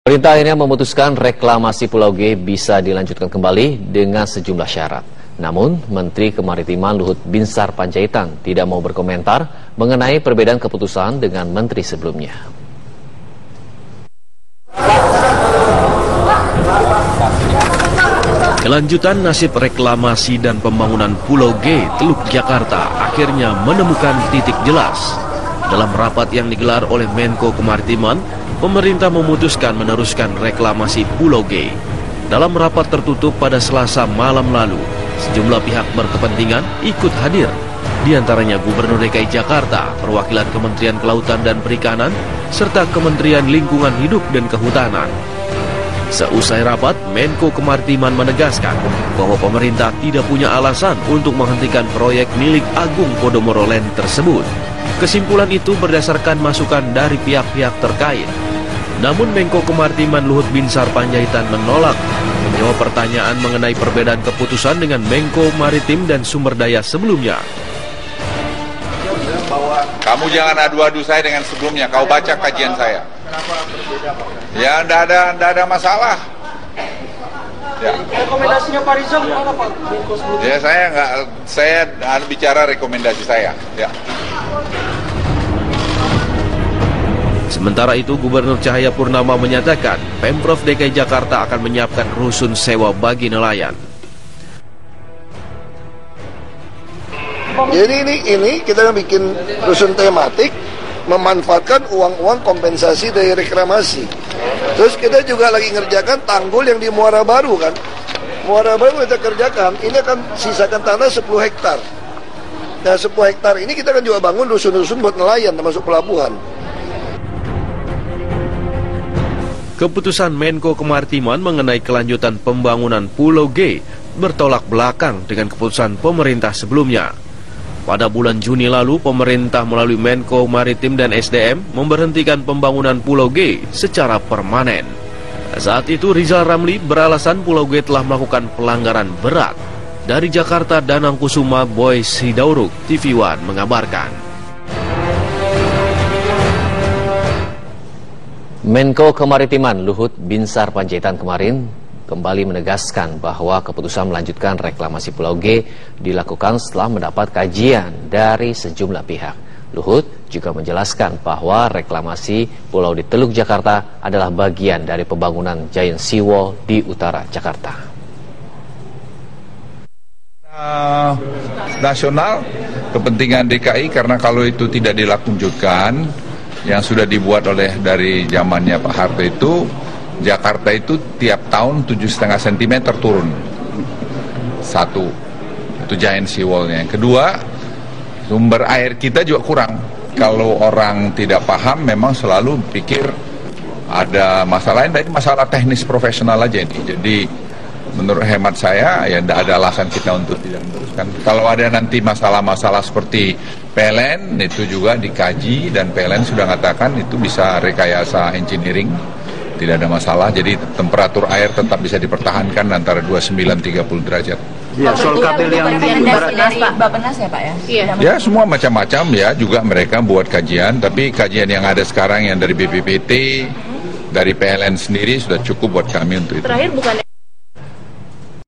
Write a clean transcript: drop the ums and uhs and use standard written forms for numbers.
Pemerintah akhirnya memutuskan reklamasi Pulau G bisa dilanjutkan kembali dengan sejumlah syarat. Namun, Menteri Kemaritiman Luhut Binsar Panjaitan tidak mau berkomentar mengenai perbedaan keputusan dengan menteri sebelumnya. Kelanjutan nasib reklamasi dan pembangunan Pulau G, Teluk Jakarta akhirnya menemukan titik jelas. Dalam rapat yang digelar oleh Menko Kemaritiman, pemerintah memutuskan meneruskan reklamasi Pulau G. Dalam rapat tertutup pada Selasa malam lalu, sejumlah pihak berkepentingan ikut hadir. Di antaranya Gubernur DKI Jakarta, perwakilan Kementerian Kelautan dan Perikanan, serta Kementerian Lingkungan Hidup dan Kehutanan. Seusai rapat, Menko Kemaritiman menegaskan bahwa pemerintah tidak punya alasan untuk menghentikan proyek milik Agung Podomoro Land tersebut. Kesimpulan itu berdasarkan masukan dari pihak-pihak terkait. Namun Menko Kemaritiman Luhut Binsar Panjaitan menolak menjawab pertanyaan mengenai perbedaan keputusan dengan Menko Maritim dan Sumber Daya sebelumnya. Kamu jangan adu-adu saya dengan sebelumnya, kau baca kajian saya. Ya, enggak ada masalah. Ya. Rekomendasinya Pak Rizal gimana Pak? Ya, saya bicara rekomendasi saya. Ya. Sementara itu, Gubernur Cahayapurnama menyatakan Pemprov DKI Jakarta akan menyiapkan rusun sewa bagi nelayan. Jadi ini kita bikin rusun tematik, memanfaatkan uang-uang kompensasi dari reklamasi. Terus kita juga lagi ngerjakan tanggul yang di Muara Baru kan. Muara Baru kita kerjakan, ini akan sisakan tanah 10 hektar. Nah 10 hektar ini kita akan juga bangun rusun-rusun buat nelayan termasuk pelabuhan. Keputusan Menko Kemaritiman mengenai kelanjutan pembangunan Pulau G bertolak belakang dengan keputusan pemerintah sebelumnya. Pada bulan Juni lalu, pemerintah melalui Menko Maritim dan SDM memberhentikan pembangunan Pulau G secara permanen. Saat itu Rizal Ramli beralasan Pulau G telah melakukan pelanggaran berat. Dari Jakarta, Danang Kusuma, Boy Sidauruk, TV One mengabarkan. Menko Kemaritiman Luhut Binsar Panjaitan kemarin kembali menegaskan bahwa keputusan melanjutkan reklamasi Pulau G dilakukan setelah mendapat kajian dari sejumlah pihak. Luhut juga menjelaskan bahwa reklamasi pulau di Teluk Jakarta adalah bagian dari pembangunan Giant Seawall di utara Jakarta. Nasional, kepentingan DKI, karena kalau itu tidak dilanjutkan, yang sudah dibuat oleh dari zamannya Pak Harto itu, Jakarta itu tiap tahun 7,5 cm turun. Satu, itu giant seawall-nya. Yang kedua, sumber air kita juga kurang. Kalau orang tidak paham, memang selalu pikir ada masalah lain, tapi masalah teknis profesional aja ini. Jadi menurut hemat saya, ya tidak ada alasan kita untuk tidak meneruskan. Kalau ada nanti masalah-masalah seperti PLN, itu juga dikaji, dan PLN sudah mengatakan itu bisa rekayasa engineering. Tidak ada masalah, jadi temperatur air tetap bisa dipertahankan antara 29-30 derajat. Ya, soal kabel yang di dari Bappenas ya Pak ya? Iya. Ya, semua macam-macam ya, juga mereka buat kajian, tapi kajian yang ada sekarang yang dari BPPT, dari PLN sendiri sudah cukup buat kami untuk itu. Terakhir bukan